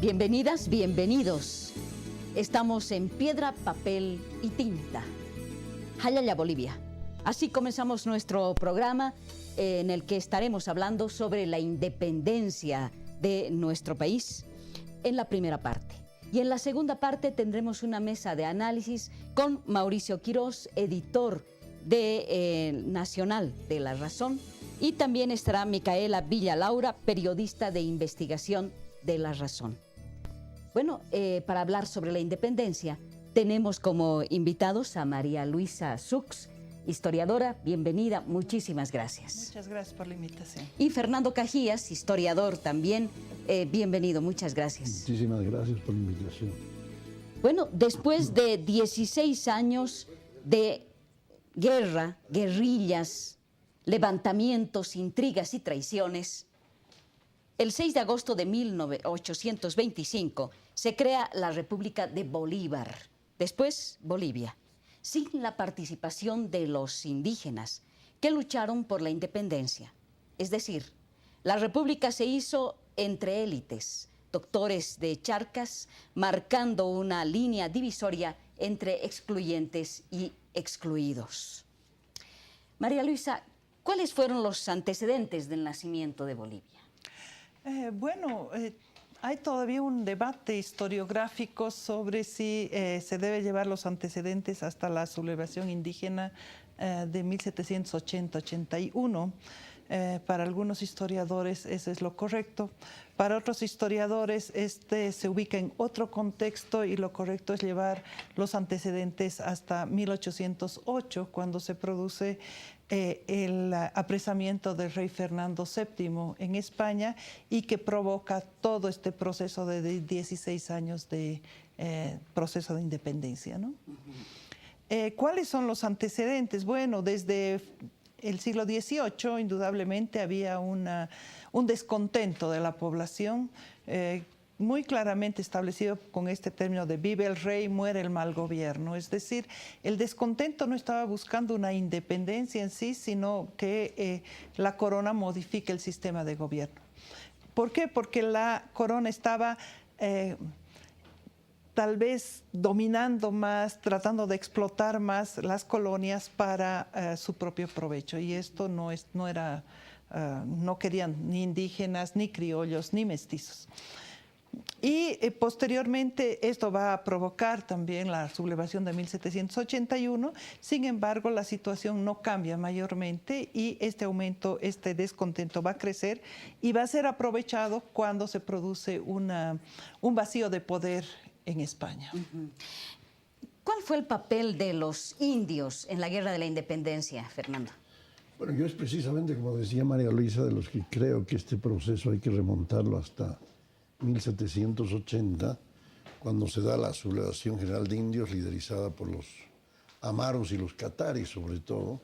Bienvenidas, bienvenidos. Estamos en Piedra, Papel y Tinta. Hayaya, Bolivia. Así comenzamos nuestro programa en el que estaremos hablando sobre la independencia de nuestro país en la primera parte. Y en la segunda parte tendremos una mesa de análisis con Mauricio Quirós, editor de Nacional de La Razón, y también estará Micaela Villalaura, periodista de investigación de La Razón. Bueno, para hablar sobre la independencia tenemos como invitados a María Luisa Sux, historiadora. Bienvenida, muchísimas gracias. Muchas gracias por la invitación. Y Fernando Cajías, historiador también, bienvenido, muchas gracias. Muchísimas gracias por la invitación. Bueno, después de 16 años de guerra, guerrillas, levantamientos, intrigas y traiciones, el 6 de agosto de 1825 se crea la República de Bolívar, después Bolivia, sin la participación de los indígenas que lucharon por la independencia. Es decir, la República se hizo entre élites, doctores de Charcas, marcando una línea divisoria entre excluyentes y excluidos. María Luisa, ¿cuáles fueron los antecedentes del nacimiento de Bolivia? Hay todavía un debate historiográfico sobre si se debe llevar los antecedentes hasta la sublevación indígena de 1780-81. Para algunos historiadores eso es lo correcto. Para otros historiadores se ubica en otro contexto y lo correcto es llevar los antecedentes hasta 1808, cuando se produce el apresamiento del rey Fernando VII en España y que provoca todo este proceso de 16 años de proceso de independencia, ¿no? ¿Cuáles son los antecedentes? Bueno, desde el siglo XVIII, indudablemente, había un descontento de la población muy claramente establecido con este término de vive el rey, muere el mal gobierno. Es decir, el descontento no estaba buscando una independencia en sí, sino que la corona modifique el sistema de gobierno. ¿Por qué? Porque la corona estaba tal vez dominando más, tratando de explotar más las colonias para su propio provecho. Y esto no querían ni indígenas, ni criollos, ni mestizos. Y posteriormente esto va a provocar también la sublevación de 1781. Sin embargo, la situación no cambia mayormente y este descontento va a crecer y va a ser aprovechado cuando se produce un vacío de poder en España. ¿Cuál fue el papel de los indios en la Guerra de la Independencia, Fernando? Bueno, yo es precisamente, como decía María Luisa, de los que creo que este proceso hay que remontarlo hasta 1780, cuando se da la sublevación general de indios liderizada por los amaros y los cataris sobre todo,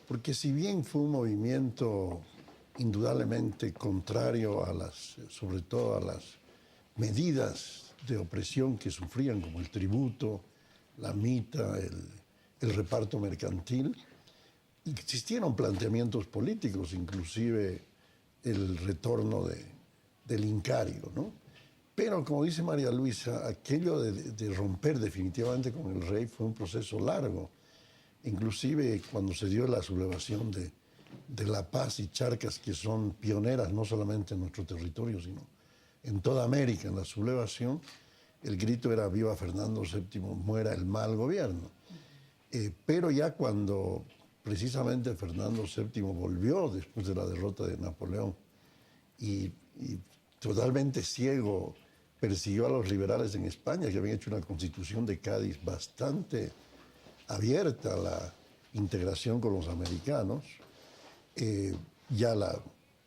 porque si bien fue un movimiento indudablemente contrario sobre todo a las medidas de opresión que sufrían, como el tributo, la mita, el reparto mercantil, existieron planteamientos políticos, inclusive el retorno del incario, ¿no? Pero, como dice María Luisa, aquello de romper definitivamente con el rey fue un proceso largo. Inclusive cuando se dio la sublevación de La Paz y Charcas, que son pioneras no solamente en nuestro territorio, sino en toda América en la sublevación, el grito era viva Fernando VII, muera el mal gobierno. Pero ya cuando precisamente Fernando VII volvió después de la derrota de Napoleón y totalmente ciego persiguió a los liberales en España, que habían hecho una constitución de Cádiz bastante abierta a la integración con los americanos, ya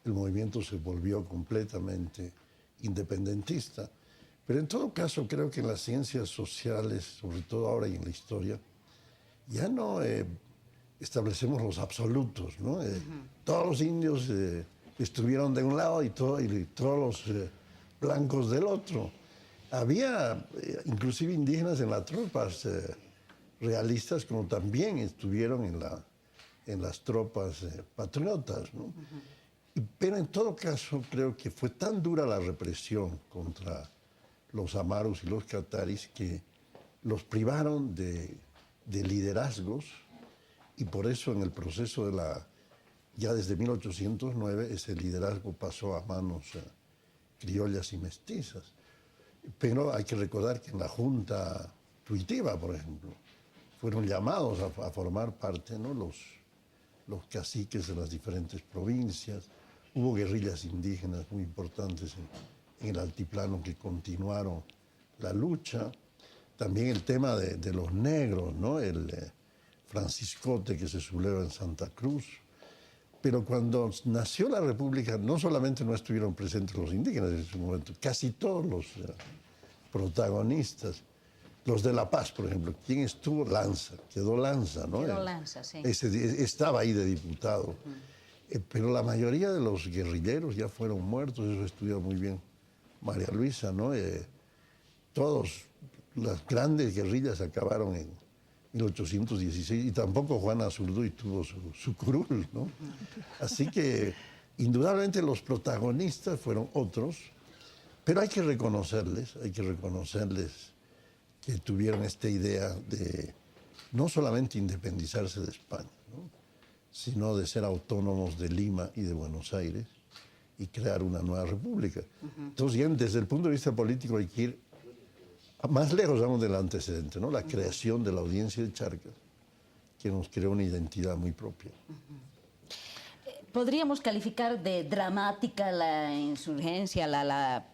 el movimiento se volvió completamente independentista. Pero en todo caso creo que en las ciencias sociales, sobre todo ahora y en la historia, ya no establecemos los absolutos, ¿no? Todos los indios estuvieron de un lado y todos los blancos del otro. Había inclusive indígenas en las tropas realistas, como también estuvieron en las tropas patriotas, ¿no? Pero en todo caso creo que fue tan dura la represión contra los amaros y los cataris, que los privaron de liderazgos, y por eso en el proceso ya desde 1809, ese liderazgo pasó a manos criollas y mestizas. Pero hay que recordar que en la Junta Tuitiva, por ejemplo, fueron llamados a formar parte, ¿no?, los caciques de las diferentes provincias. Hubo guerrillas indígenas muy importantes en el altiplano que continuaron la lucha. También el tema de los negros, ¿no?, el Franciscote que se subleva en Santa Cruz. Pero cuando nació la República, no solamente no estuvieron presentes los indígenas en ese momento, casi todos los protagonistas. Los de La Paz, por ejemplo, ¿quién estuvo? Lanza, quedó Lanza, ¿no? Quedó Lanza, sí. Estaba ahí de diputado. Pero la mayoría de los guerrilleros ya fueron muertos, eso estudió muy bien María Luisa, ¿no? Todos, las grandes guerrillas acabaron en 1816 y tampoco Juana Azurduy tuvo su curul, ¿no? Así que indudablemente los protagonistas fueron otros, pero hay que reconocerles que tuvieron esta idea de no solamente independizarse de España, ¿no?, sino de ser autónomos de Lima y de Buenos Aires y crear una nueva república. Entonces, bien, desde el punto de vista político hay que ir más lejos, vamos, del antecedente, ¿no?, la creación de la Audiencia de Charcas, que nos creó una identidad muy propia. ¿Podríamos calificar de dramática la insurgencia, la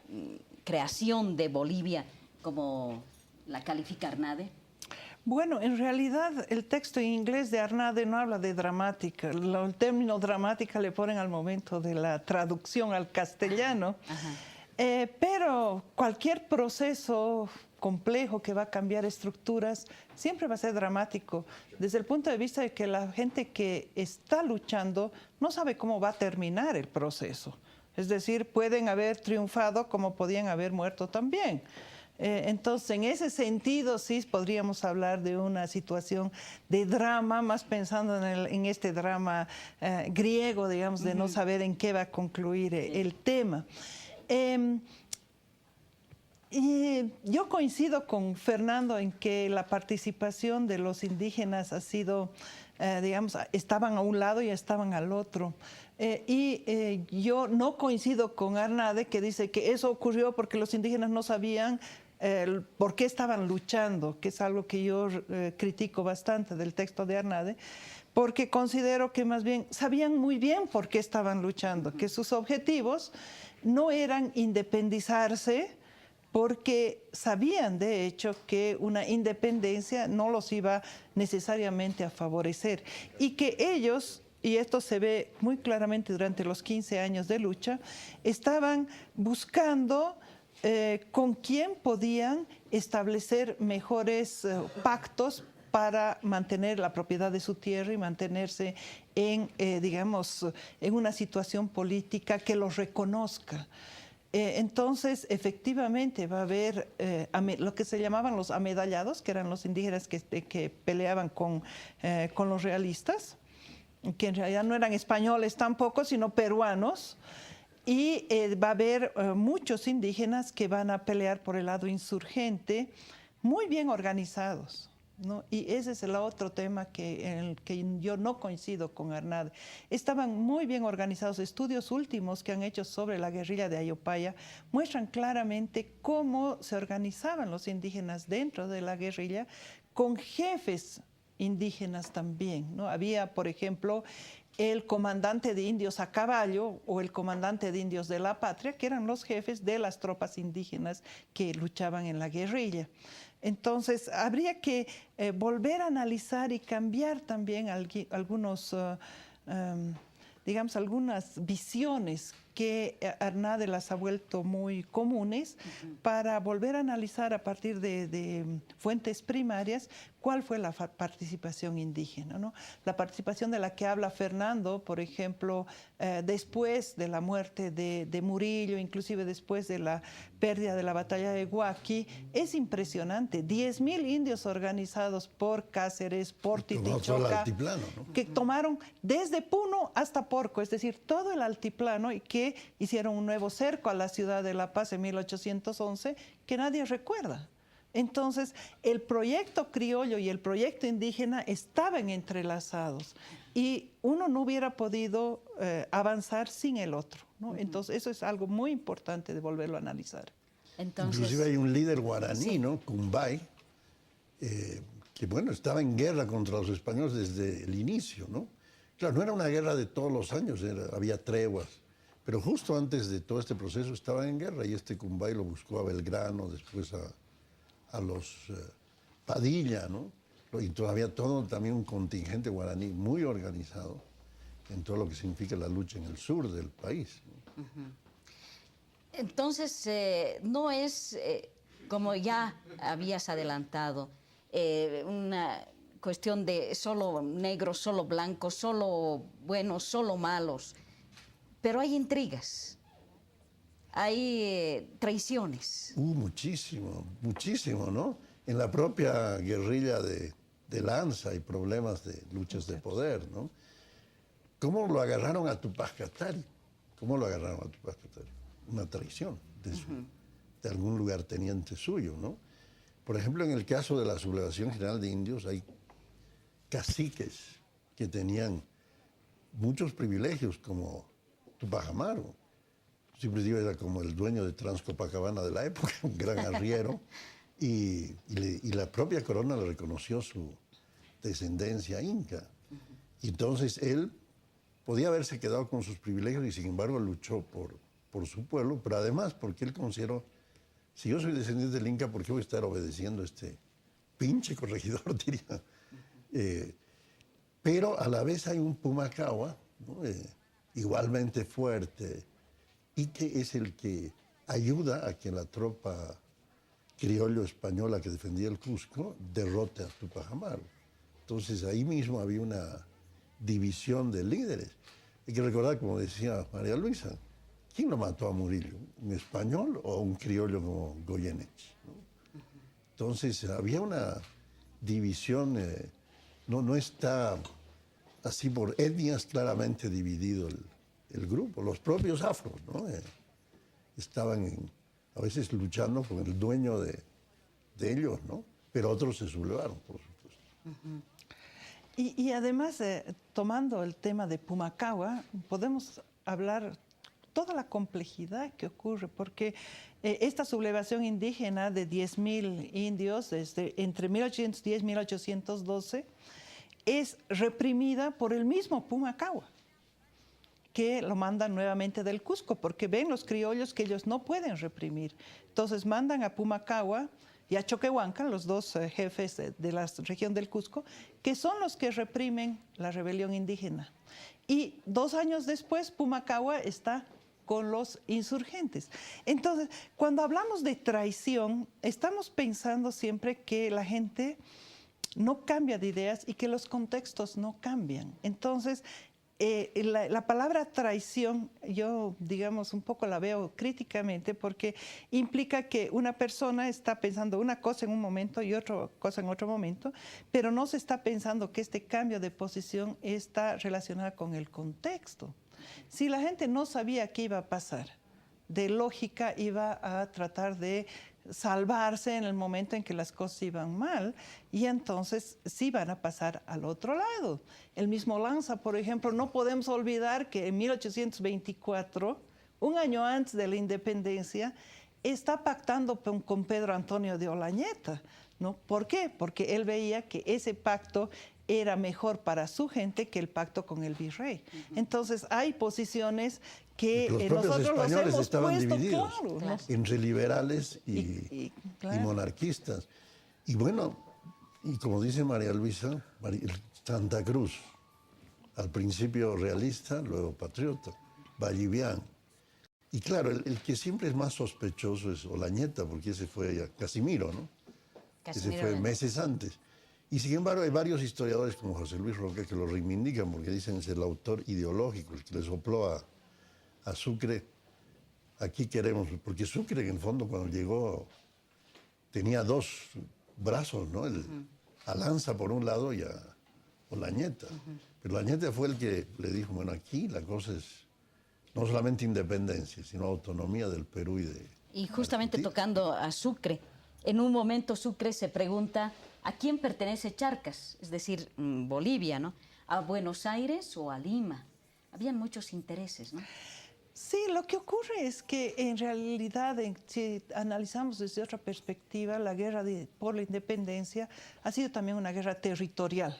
creación de Bolivia, como la califica Arnade? Bueno, en realidad el texto en inglés de Arnade no habla de dramática. El término dramática le ponen al momento de la traducción al castellano. Pero cualquier proceso complejo que va a cambiar estructuras siempre va a ser dramático, desde el punto de vista de que la gente que está luchando no sabe cómo va a terminar el proceso. Es decir, pueden haber triunfado como podían haber muerto también. Entonces, en ese sentido, sí podríamos hablar de una situación de drama, más pensando en este drama griego, digamos, de no saber en qué va a concluir el tema. Y yo coincido con Fernando en que la participación de los indígenas ha sido, digamos, estaban a un lado y estaban al otro. Yo no coincido con Arnade, que dice que eso ocurrió porque los indígenas no sabían por qué estaban luchando, que es algo que yo critico bastante del texto de Arnade, porque considero que más bien sabían muy bien por qué estaban luchando, que sus objetivos no eran independizarse, porque sabían, de hecho, que una independencia no los iba necesariamente a favorecer y que ellos, y esto se ve muy claramente durante los 15 años de lucha, estaban buscando con quién podían establecer mejores pactos para mantener la propiedad de su tierra y mantenerse en, digamos, en una situación política que los reconozca. Entonces, efectivamente, va a haber lo que se llamaban los amedallados, que eran los indígenas que peleaban con los realistas, que en realidad no eran españoles tampoco, sino peruanos. Y va a haber muchos indígenas que van a pelear por el lado insurgente, muy bien organizados, ¿no? Y ese es el otro tema en el que yo no coincido con Arnade. Estaban muy bien organizados. Estudios últimos que han hecho sobre la guerrilla de Ayopaya muestran claramente cómo se organizaban los indígenas dentro de la guerrilla, con jefes indígenas también, ¿no? Había, por ejemplo, el comandante de indios a caballo o el comandante de indios de la patria, que eran los jefes de las tropas indígenas que luchaban en la guerrilla. Entonces, habría que volver a analizar y cambiar también algunos, digamos, algunas visiones que Arnade las ha vuelto muy comunes, para volver a analizar a partir de fuentes primarias cuál fue la participación indígena, ¿no? La participación de la que habla Fernando, por ejemplo, después de la muerte de Murillo, inclusive después de la pérdida de la batalla de Huaqui, es impresionante. 10.000 indios organizados por Cáceres, por Titichoca, altiplano, ¿no?, que tomaron desde Puno hasta Porco, es decir, todo el altiplano, y que que hicieron un nuevo cerco a la ciudad de La Paz en 1811 que nadie recuerda. Entonces, el proyecto criollo y el proyecto indígena estaban entrelazados y uno no hubiera podido avanzar sin el otro, ¿no? Entonces, eso es algo muy importante de volverlo a analizar. Entonces, inclusive hay un líder guaraní, sí. ¿no? Cumbay, que bueno, estaba en guerra contra los españoles desde el inicio, ¿no? Claro, no era una guerra de todos los años, había treguas, pero justo antes de todo este proceso estaban en guerra y este Cumbay lo buscó a Belgrano, después a los Padilla, ¿no? Y todavía todo también un contingente guaraní muy organizado en todo lo que significa la lucha en el sur del país, ¿no? Entonces, no es, como ya habías adelantado, una cuestión de solo negros, solo blancos, solo buenos, solo malos, pero hay intrigas, hay traiciones. Muchísimo, muchísimo, ¿no? En la propia guerrilla de Lanza hay problemas de luchas de poder, ¿no? ¿Cómo lo agarraron a Tupac Katari? ¿Cómo lo agarraron a Tupac Katari? Una traición de algún lugarteniente suyo, ¿no? Por ejemplo, en el caso de la Sublevación General de Indios hay caciques que tenían muchos privilegios, como Tupac Amaru. Siempre digo, era como el dueño de Transcopacabana de la época, un gran arriero, y la propia corona le reconoció su descendencia inca. Y entonces él podía haberse quedado con sus privilegios y sin embargo luchó por su pueblo, pero además porque él consideró, si yo soy descendiente del Inca, ¿por qué voy a estar obedeciendo a este pinche corregidor, diría? Pero a la vez hay un Pumacahua, ¿no? Igualmente fuerte, y que es el que ayuda a que la tropa criollo española que defendía el Cusco derrote a Tupac Amaru. Entonces ahí mismo había una división de líderes. Hay que recordar, como decía María Luisa, ¿quién lo mató a Murillo? ¿Un español o un criollo como Goyeneche, ¿no? Entonces había una división, no está así por etnias claramente dividido el grupo. Los propios afros, ¿no? Estaban a veces luchando con el dueño de ellos, ¿no? Pero otros se sublevaron, por supuesto. Y además, tomando el tema de Pumacahua, podemos hablar toda la complejidad que ocurre, porque esta sublevación indígena de 10.000 indios entre 1810 y 1812 es reprimida por el mismo Pumacahua, que lo mandan nuevamente del Cusco, porque ven los criollos que ellos no pueden reprimir. Entonces mandan a Pumacahua y a Choquehuanca, los dos jefes de la región del Cusco, que son los que reprimen la rebelión indígena. Y 2 años después, Pumacahua está con los insurgentes. Entonces, cuando hablamos de traición, estamos pensando siempre que la gente no cambia de ideas y que los contextos no cambian. Entonces, la palabra traición, yo, digamos, un poco la veo críticamente porque implica que una persona está pensando una cosa en un momento y otra cosa en otro momento, pero no se está pensando que este cambio de posición está relacionado con el contexto. Si la gente no sabía qué iba a pasar, de lógica iba a tratar de salvarse en el momento en que las cosas iban mal y entonces sí van a pasar al otro lado. El mismo Lanza, por ejemplo, no podemos olvidar que en 1824, un año antes de la independencia, está pactando con Pedro Antonio de Olañeta, ¿no? ¿Por qué? Porque él veía que ese pacto era mejor para su gente que el pacto con el virrey. Entonces hay posiciones que nosotros los hemos estaban puesto divididos, claro, ¿no? entre liberales y monarquistas. Y bueno, y como dice María Luisa, Santa Cruz, al principio realista, luego patriota, Vallivian. Y claro, el que siempre es más sospechoso es Olañeta, porque ese fue Casimiro, ¿no? Ese fue meses antes. Y sin embargo hay varios historiadores como José Luis Roca que lo reivindican porque dicen es el autor ideológico, el que le sopló a Sucre, aquí queremos, porque Sucre en el fondo cuando llegó tenía 2 brazos, ¿no? A Lanza por un lado y a Olañeta. Pero Olañeta fue el que le dijo, bueno, aquí la cosa es no solamente independencia, sino autonomía del Perú y de Y justamente Argentina. tocando a Sucre, en un momento Sucre se pregunta a quién pertenece Charcas, es decir, Bolivia, ¿no? ¿A Buenos Aires o a Lima? Habían muchos intereses, ¿no? Sí, lo que ocurre es que en realidad, si analizamos desde otra perspectiva, la guerra por la independencia ha sido también una guerra territorial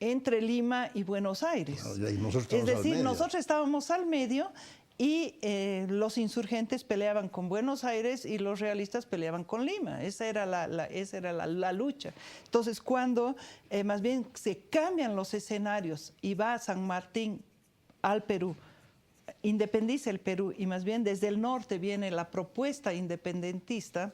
entre Lima y Buenos Aires. Claro, y nosotros Es estamos al decir, medio. nosotros estábamos al medio y los insurgentes peleaban con Buenos Aires y los realistas peleaban con Lima. Esa era la lucha. Entonces, cuando más bien se cambian los escenarios y va San Martín al Perú, independiza el Perú y más bien desde el norte viene la propuesta independentista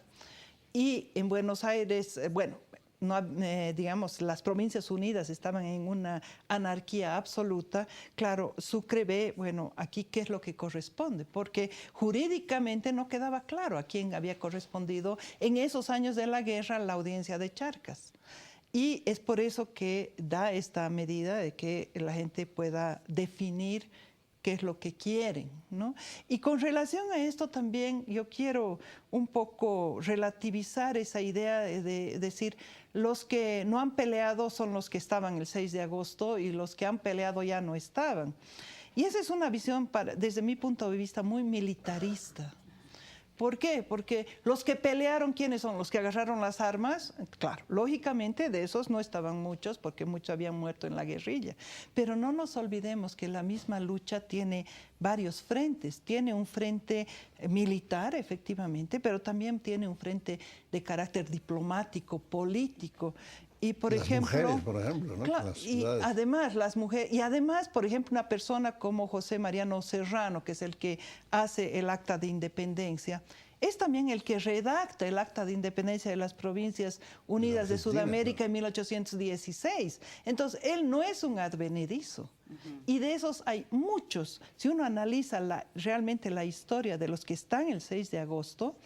y en Buenos Aires, bueno, no, digamos, las Provincias Unidas estaban en una anarquía absoluta. Claro, Sucre ve, bueno, aquí qué es lo que corresponde, porque jurídicamente no quedaba claro a quién había correspondido en esos años de la guerra la audiencia de Charcas. Y es por eso que da esta medida de que la gente pueda definir qué es lo que quieren, ¿no? Y con relación a esto también yo quiero un poco relativizar esa idea de decir, los que no han peleado son los que estaban el 6 de agosto y los que han peleado ya no estaban. Y esa es una visión, desde mi punto de vista, muy militarista. ¿Por qué? Porque los que pelearon, ¿quiénes son? Los que agarraron las armas. Claro, lógicamente de esos no estaban muchos porque muchos habían muerto en la guerrilla. Pero no nos olvidemos que la misma lucha tiene varios frentes. Tiene un frente militar, efectivamente, pero también tiene un frente de carácter diplomático, político. Y por ejemplo, mujeres, por ejemplo, ¿no? Claro, Las y ciudades. además las mujeres, y además, por ejemplo, una persona como José Mariano Serrano, que es el que hace el acta de independencia, es también el que redacta el acta de independencia de las Provincias Unidas de Sudamérica en 1816. Entonces, él no es un advenedizo. Y de esos hay muchos. Si uno analiza realmente la historia de los que están el 6 de agosto,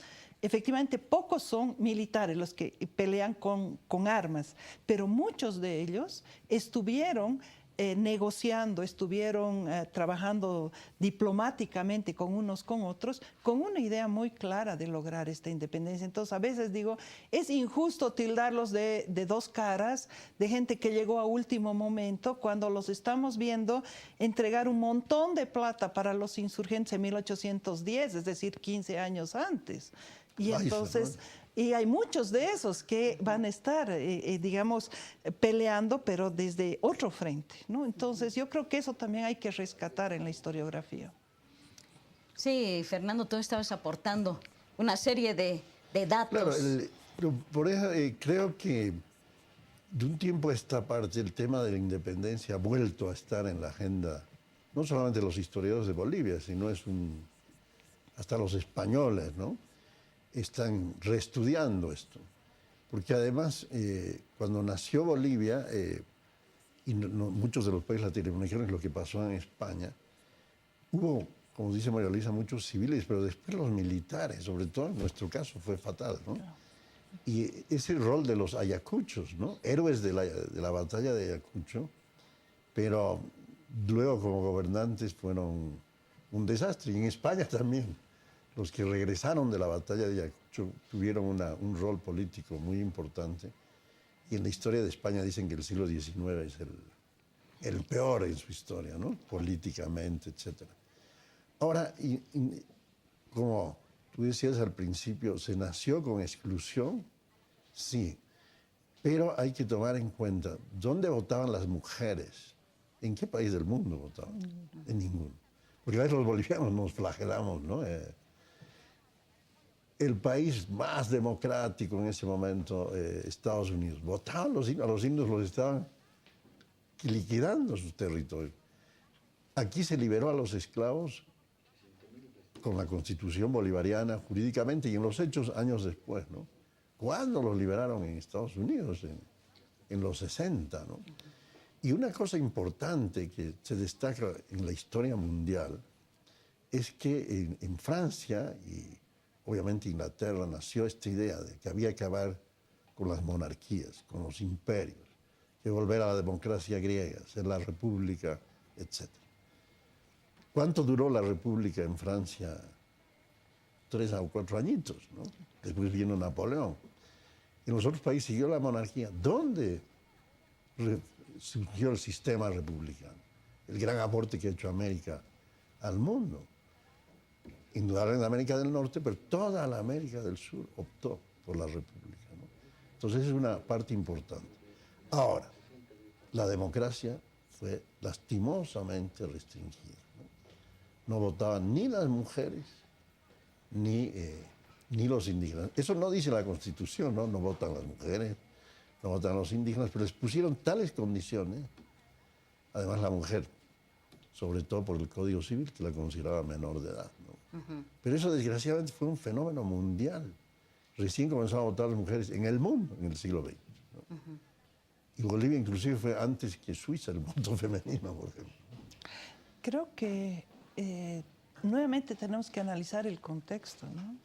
efectivamente, pocos son militares los que pelean con armas, pero muchos de ellos estuvieron negociando, estuvieron trabajando diplomáticamente con unos con otros, con una idea muy clara de lograr esta independencia. Entonces, a veces digo, es injusto tildarlos de dos caras, de gente que llegó a último momento, cuando los estamos viendo entregar un montón de plata para los insurgentes en 1810, es decir, 15 años antes. Y entonces, y hay muchos de esos que van a estar, digamos, peleando, pero desde otro frente, ¿no? Entonces, yo creo que eso también hay que rescatar en la historiografía. Sí, Fernando, tú estabas aportando una serie de datos. Claro, pero por eso creo que de un tiempo a esta parte el tema de la independencia ha vuelto a estar en la agenda, no solamente de los historiadores de Bolivia, sino hasta los españoles, ¿no? Están reestudiando esto. Porque además, cuando nació Bolivia, y muchos de los países latinoamericanos, lo que pasó en España, hubo, como dice María Luisa, muchos civiles, pero después los militares, sobre todo en nuestro caso, fue fatal, ¿no? Claro. Y ese rol de los ayacuchos, ¿no? Héroes de la batalla de Ayacucho, pero luego como gobernantes fueron un desastre. Y en España también. Los que regresaron de la batalla de Ayacucho tuvieron un rol político muy importante. Y en la historia de España dicen que el siglo XIX es el peor en su historia, ¿no? Políticamente, etc. Ahora, como tú decías al principio, ¿se nació con exclusión? Sí. Pero hay que tomar en cuenta, ¿dónde votaban las mujeres? ¿En qué país del mundo votaban? En ninguno. Porque a veces los bolivianos nos flagelamos, ¿no? El país más democrático en ese momento, Estados Unidos, votaban a los indios, los estaban liquidando sus territorios. Aquí se liberó a los esclavos con la Constitución bolivariana jurídicamente y en los hechos años después, ¿no? ¿Cuándo los liberaron en Estados Unidos? En los 60, ¿no? Y una cosa importante que se destaca en la historia mundial es que en Francia y obviamente Inglaterra nació esta idea de que había que acabar con las monarquías, con los imperios, que volver a la democracia griega, ser la república, etc. ¿Cuánto duró la República en Francia? 3 o 4 añitos, ¿no? Después vino Napoleón. En los otros países siguió la monarquía. ¿Dónde surgió el sistema republicano? El gran aporte que ha hecho América al mundo. Indudablemente en América del Norte, pero toda la América del Sur optó por la República, ¿no? Entonces es una parte importante. Ahora, la democracia fue lastimosamente restringida, ¿no? No votaban ni las mujeres ni los indígenas. Eso no dice la Constitución, ¿no? No votan las mujeres, no votan los indígenas, pero les pusieron tales condiciones, además la mujer, sobre todo por el Código Civil, que la consideraba menor de edad, ¿no? Pero eso desgraciadamente fue un fenómeno mundial. Recién comenzaron a votar las mujeres en el mundo en el siglo XX, ¿no? Y Bolivia inclusive fue antes que Suiza el voto femenino, por ejemplo. Creo que nuevamente tenemos que analizar el contexto, ¿no?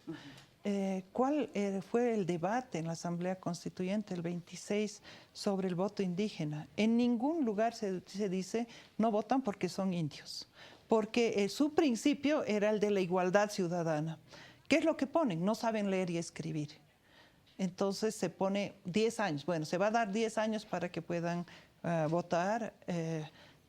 ¿Cuál fue el debate en la Asamblea Constituyente el 26 sobre el voto indígena? En ningún lugar se dice no votan porque son indios, porque su principio era el de la igualdad ciudadana. ¿Qué es lo que ponen? No saben leer y escribir. Entonces se pone 10 años. Bueno, se va a dar 10 años para que puedan votar,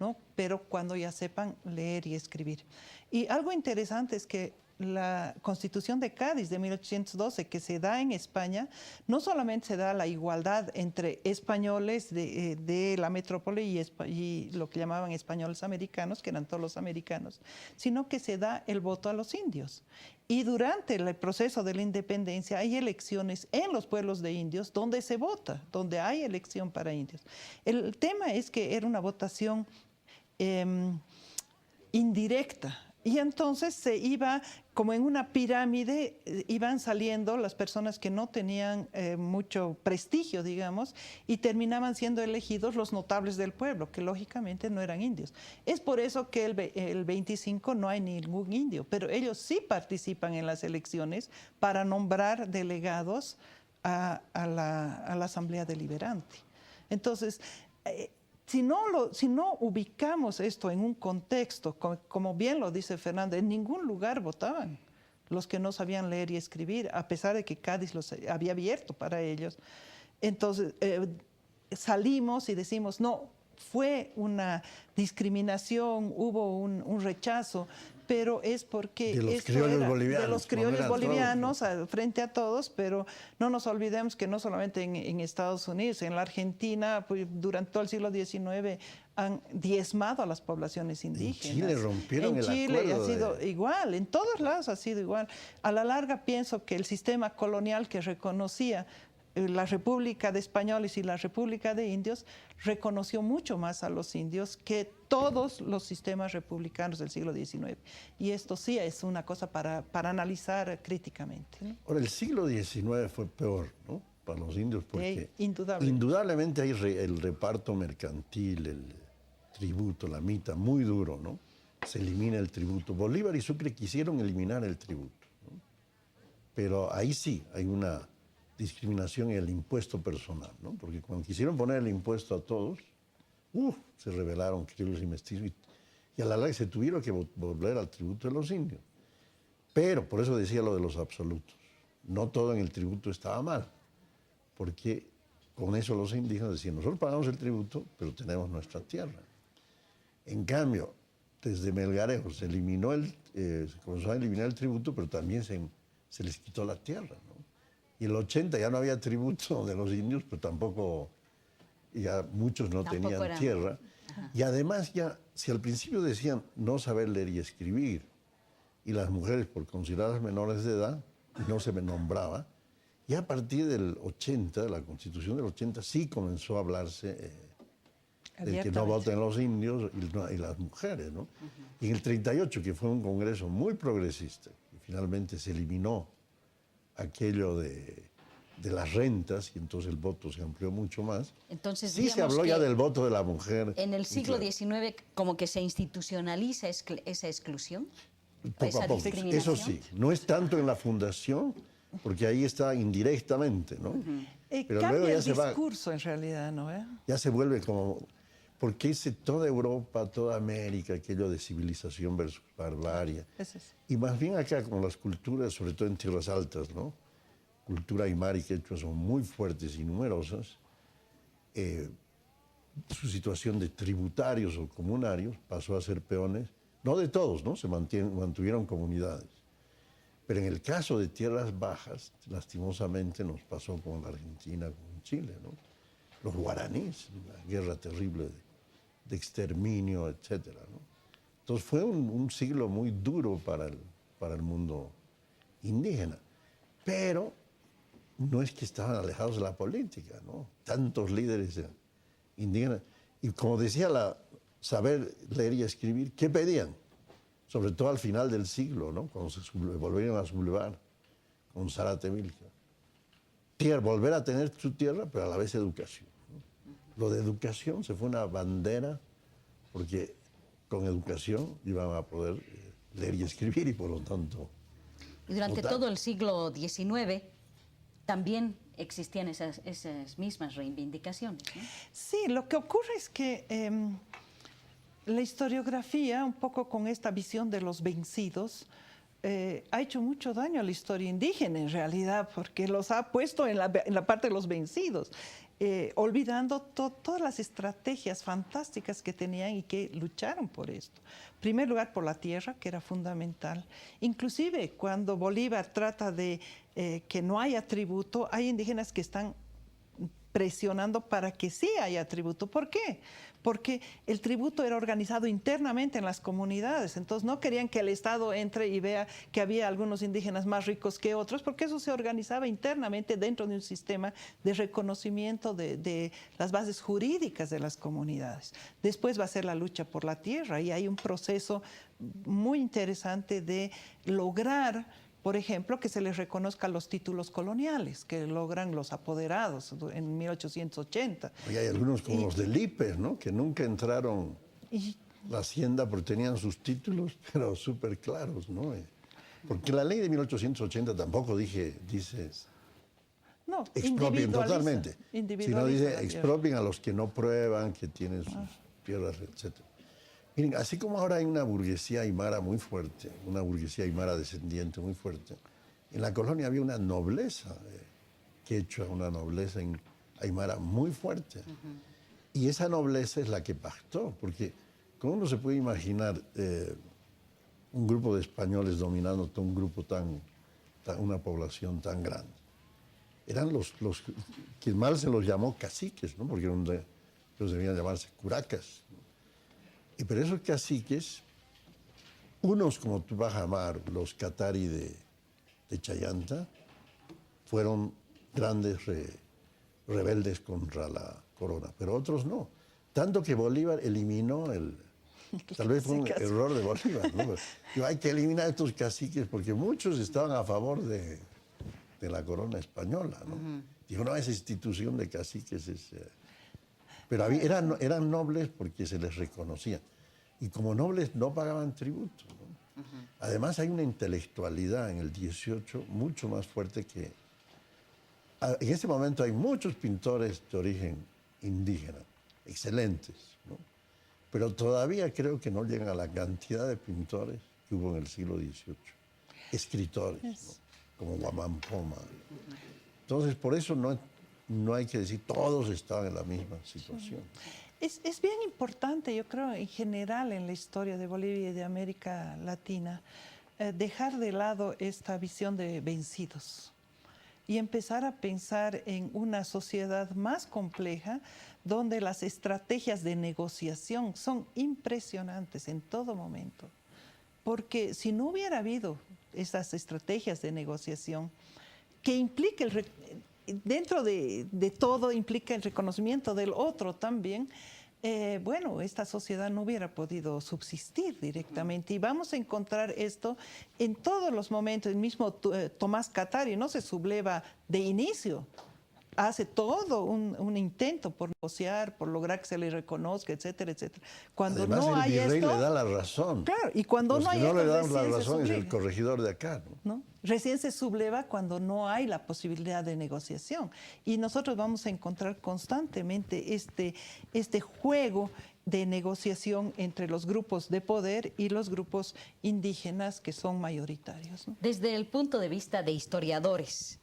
¿no? Pero cuando ya sepan leer y escribir. Y algo interesante es que la Constitución de Cádiz de 1812, que se da en España, no solamente se da la igualdad entre españoles de la metrópoli y lo que llamaban españoles americanos, que eran todos los americanos, sino que se da el voto a los indios. Y durante el proceso de la independencia hay elecciones en los pueblos de indios donde se vota, donde hay elección para indios. El tema es que era una votación indirecta. Y entonces se iba, como en una pirámide, iban saliendo las personas que no tenían mucho prestigio, digamos, y terminaban siendo elegidos los notables del pueblo, que lógicamente no eran indios. Es por eso que el 25 no hay ningún indio, pero ellos sí participan en las elecciones para nombrar delegados a la Asamblea Deliberante. Entonces, si no ubicamos esto en un contexto, como bien lo dice Fernando, en ningún lugar votaban los que no sabían leer y escribir, a pesar de que Cádiz los había abierto para ellos. Entonces, salimos y decimos, no, fue una discriminación, hubo un rechazo, pero es porque de los esto criollos era bolivianos, de los criollos bolivianos todos, frente a todos, pero no nos olvidemos que no solamente en Estados Unidos, en la Argentina, pues, durante todo el siglo XIX han diezmado a las poblaciones indígenas. En Chile rompieron el acuerdo. En Chile ha sido igual, en todos lados ha sido igual. A la larga pienso que el sistema colonial que reconocía la República de Españoles y la República de Indios reconoció mucho más a los indios que todos los sistemas republicanos del siglo XIX. Y esto sí es una cosa para analizar críticamente, ¿no? Ahora, el siglo XIX fue peor, ¿no?, para los indios, porque indudablemente hay el reparto mercantil, el tributo, la mita, muy duro, ¿no? Se elimina el tributo. Bolívar y Sucre quisieron eliminar el tributo, ¿no? Pero ahí sí hay una discriminación en el impuesto personal, ¿no? Porque cuando quisieron poner el impuesto a todos, se rebelaron criollos y mestizos y a la larga se tuvieron que volver al tributo de los indios. Pero, por eso decía lo de los absolutos, no todo en el tributo estaba mal, porque con eso los indígenas decían, nosotros pagamos el tributo, pero tenemos nuestra tierra. En cambio, desde Melgarejo se comenzó a eliminar el tributo, pero también se les quitó la tierra, ¿no? Y en el 80 ya no había tributo de los indios, pero tampoco, ya muchos no tenían tierra. Ajá. Y además ya, si al principio decían no saber leer y escribir, y las mujeres por consideradas menores de edad, no se me nombraba, ya a partir del 80, de la Constitución del 80, sí comenzó a hablarse de que no voten los indios y las mujeres, ¿no? Y en el 38, que fue un congreso muy progresista, y finalmente se eliminó aquello de las rentas, y entonces el voto se amplió mucho más. Entonces, sí se habló ya del voto de la mujer. En el siglo XIX como que se institucionaliza esa exclusión, poco a poco. Eso sí, no es tanto en la fundación, porque ahí está indirectamente, ¿no? Pero cambia luego ya el discurso en realidad, ¿no? Ya se vuelve como... porque hice toda Europa, toda América, aquello de civilización versus barbarie. Y más bien acá, con las culturas, sobre todo en tierras altas, ¿no? Cultura aymara y quechua son muy fuertes y numerosas. Su situación de tributarios o comunarios pasó a ser peones, no de todos, ¿no? Se mantuvieron comunidades. Pero en el caso de tierras bajas, lastimosamente nos pasó con la Argentina, con Chile, ¿no? Los guaraníes, una guerra terrible de exterminio, etcétera, ¿no? Entonces fue un siglo muy duro para el mundo indígena. Pero no es que estaban alejados de la política, ¿no? Tantos líderes indígenas. Y como decía, saber leer y escribir, ¿qué pedían? Sobre todo al final del siglo, ¿no? Cuando se volvieron a sublevar con Zárate Milka. Volver a tener su tierra, pero a la vez educación, ¿no? Lo de educación se fue una bandera, porque con educación iban a poder leer y escribir y por lo tanto... Y durante votar. todo el siglo XIX también existían esas mismas reivindicaciones, ¿no? Sí, lo que ocurre es que la historiografía, un poco con esta visión de los vencidos, ha hecho mucho daño a la historia indígena en realidad, porque los ha puesto en la parte de los vencidos, olvidando todas las estrategias fantásticas que tenían y que lucharon por esto. En primer lugar, por la tierra, que era fundamental. Inclusive, cuando Bolívar trata de que no haya tributo, hay indígenas que están presionando para que sí haya tributo. ¿Por qué? Porque el tributo era organizado internamente en las comunidades, entonces no querían que el Estado entre y vea que había algunos indígenas más ricos que otros, porque eso se organizaba internamente dentro de un sistema de reconocimiento de las bases jurídicas de las comunidades. Después va a ser la lucha por la tierra y hay un proceso muy interesante de lograr, por ejemplo, que se les reconozcan los títulos coloniales que logran los apoderados en 1880. Y hay algunos como los de Lipes, ¿no? Que nunca entraron la hacienda porque tenían sus títulos, pero súper claros, ¿no? Porque la ley de 1880 tampoco dice no, expropien totalmente, sino dice expropien a los que no prueban, que tienen sus tierras, etc. Miren, así como ahora hay una burguesía aymara muy fuerte, una burguesía aymara descendiente muy fuerte, en la colonia había una nobleza quechua, una nobleza aymara muy fuerte. Y esa nobleza es la que pactó, porque ¿cómo uno se puede imaginar un grupo de españoles dominando todo un grupo una población tan grande? Eran los que mal se los llamó caciques, ¿no? Porque ellos debían llamarse curacas. Pero esos caciques, unos como Tupac Amaru, los Catari de Chayanta, fueron grandes rebeldes contra la corona, pero otros no. Tanto que Bolívar eliminó tal vez fue un error de Bolívar, ¿no? Digo, hay que eliminar a estos caciques porque muchos estaban a favor de la corona española, ¿no? Dijo, no, esa institución de caciques es... Pero eran nobles porque se les reconocía. Y como nobles no pagaban tributo, ¿no? Además hay una intelectualidad en el 18 mucho más fuerte que... En ese momento hay muchos pintores de origen indígena, excelentes, ¿no? Pero todavía creo que no llegan a la cantidad de pintores que hubo en el siglo XVIII. Escritores, ¿no? Como Guamán Poma. Entonces, por eso no hay que decir todos estaban en la misma situación. Es bien importante, yo creo, en general en la historia de Bolivia y de América Latina, dejar de lado esta visión de vencidos y empezar a pensar en una sociedad más compleja donde las estrategias de negociación son impresionantes en todo momento. Porque si no hubiera habido esas estrategias de negociación que implica dentro de todo implica el reconocimiento del otro también, bueno, esta sociedad no hubiera podido subsistir directamente. Y vamos a encontrar esto en todos los momentos. El mismo Tomás Catari no se subleva de inicio. hace todo un intento por negociar, por lograr que se le reconozca, etcétera, etcétera. Cuando Además, no el hay virrey esto, le da la razón. claro, y cuando Los no que hay no esto, le dan la recién se razón es el subleva, corregidor de acá, ¿no? ¿no? Recién se subleva cuando no hay la posibilidad de negociación. Y nosotros vamos a encontrar constantemente este juego de negociación entre los grupos de poder y los grupos indígenas que son mayoritarios, ¿no? Desde el punto de vista de historiadores,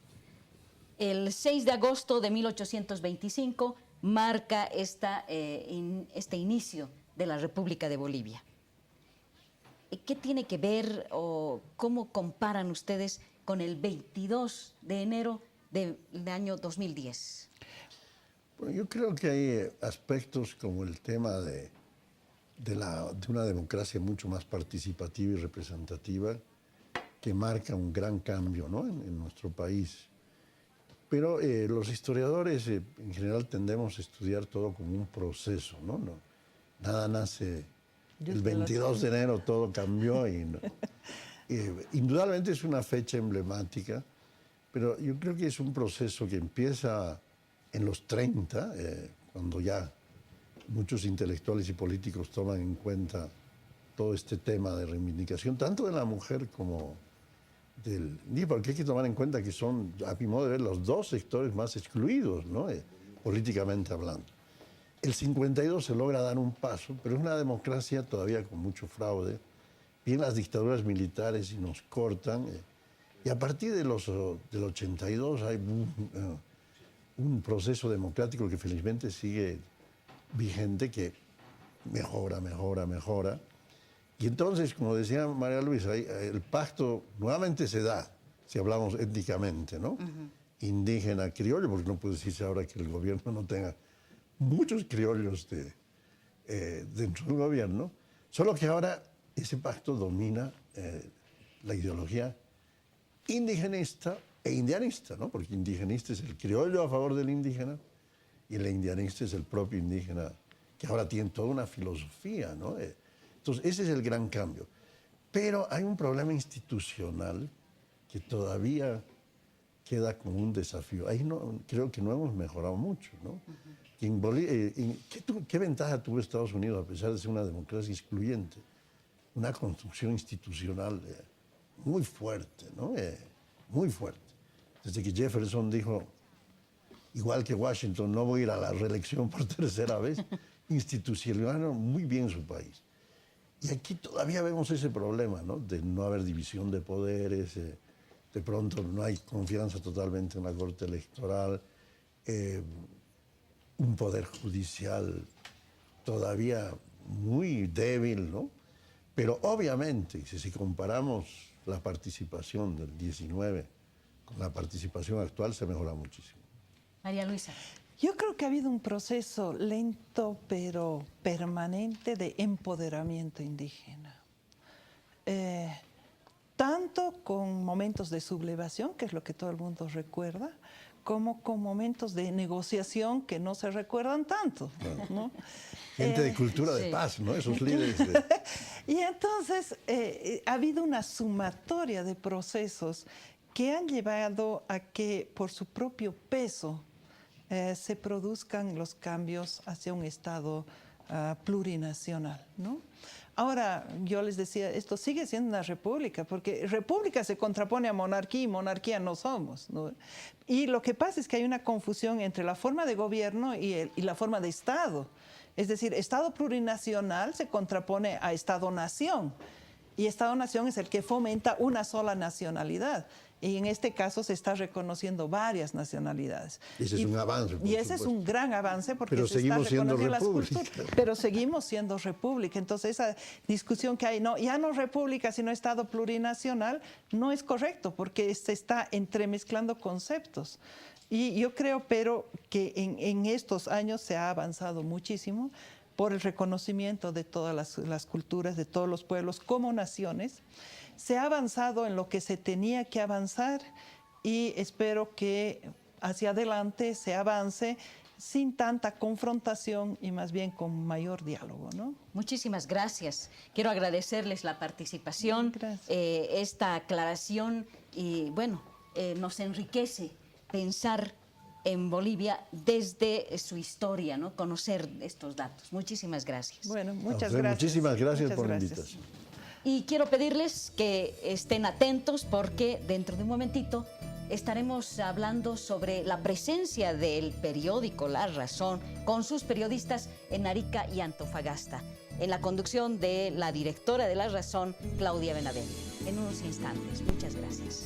el 6 de agosto de 1825 marca este inicio de la República de Bolivia. ¿Qué tiene que ver o cómo comparan ustedes con el 22 de enero del año 2010? Bueno, yo creo que hay aspectos como el tema de una democracia mucho más participativa y representativa que marca un gran cambio, ¿no? en nuestro país. Pero los historiadores en general tendemos a estudiar todo como un proceso, ¿no? Nada nace el 22 de enero, todo cambió y indudablemente es una fecha emblemática, pero yo creo que es un proceso que empieza en los 30, cuando ya muchos intelectuales y políticos toman en cuenta todo este tema de reivindicación, tanto de la mujer como porque hay que tomar en cuenta que son, a mi modo de ver, los dos sectores más excluidos, ¿no? Políticamente hablando. El 52 se logra dar un paso, pero es una democracia todavía con mucho fraude. Vienen las dictaduras militares y nos cortan. Y a partir del 82 hay un proceso democrático que felizmente sigue vigente, que mejora. Y entonces, como decía María Luisa, el pacto nuevamente se da, si hablamos étnicamente, ¿no? Indígena, criollo, porque no puede decirse ahora que el gobierno no tenga muchos criollos dentro del gobierno, solo que ahora ese pacto domina la ideología indigenista e indianista, ¿no? Porque indigenista es el criollo a favor del indígena y el indianista es el propio indígena, que ahora tiene toda una filosofía, ¿no? Entonces, ese es el gran cambio. Pero hay un problema institucional que todavía queda como un desafío. Ahí creo que no hemos mejorado mucho, ¿no? En Bolivia, ¿qué ventaja tuvo Estados Unidos, a pesar de ser una democracia excluyente? Una construcción institucional muy fuerte, ¿no? Muy fuerte. Desde que Jefferson dijo, igual que Washington, no voy a ir a la reelección por tercera vez, institucionalizó muy bien su país. Y aquí todavía vemos ese problema, ¿no? De no haber división de poderes, de pronto no hay confianza totalmente en la Corte Electoral, un poder judicial todavía muy débil, ¿no? Pero obviamente, si comparamos la participación del 19 con la participación actual, se mejora muchísimo. María Luisa. Yo creo que ha habido un proceso lento pero permanente de empoderamiento indígena. Tanto con momentos de sublevación, que es lo que todo el mundo recuerda, como con momentos de negociación que no se recuerdan tanto, ¿no? Gente de cultura de paz, ¿no? Esos líderes. Y entonces ha habido una sumatoria de procesos que han llevado a que por su propio peso se produzcan los cambios hacia un Estado plurinacional, ¿no? Ahora, yo les decía, esto sigue siendo una república, porque república se contrapone a monarquía y monarquía no somos, ¿no? Y lo que pasa es que hay una confusión entre la forma de gobierno y la forma de Estado. Es decir, Estado plurinacional se contrapone a Estado-nación, y Estado-nación es el que fomenta una sola nacionalidad. Y en este caso se está reconociendo varias nacionalidades. Ese es un avance. Y ese es un gran avance porque pero se seguimos está siendo reconociendo las república. culturas. Pero seguimos siendo república. Entonces esa discusión que hay, no, ya no república, sino Estado plurinacional, no es correcto porque se está entremezclando conceptos. Y yo creo, pero, que en estos años se ha avanzado muchísimo por el reconocimiento de todas las culturas, de todos los pueblos como naciones. Se ha avanzado en lo que se tenía que avanzar y espero que hacia adelante se avance sin tanta confrontación y más bien con mayor diálogo, ¿no? Muchísimas gracias. Quiero agradecerles la participación, esta aclaración y bueno, nos enriquece pensar en Bolivia desde su historia, ¿no? Conocer estos datos. Muchísimas gracias. Bueno, muchas José, gracias. muchísimas gracias Muchas por la gracias. invitación. Y quiero pedirles que estén atentos porque dentro de un momentito estaremos hablando sobre la presencia del periódico La Razón con sus periodistas en Arica y Antofagasta, en la conducción de la directora de La Razón, Claudia Benavente. En unos instantes. Muchas gracias.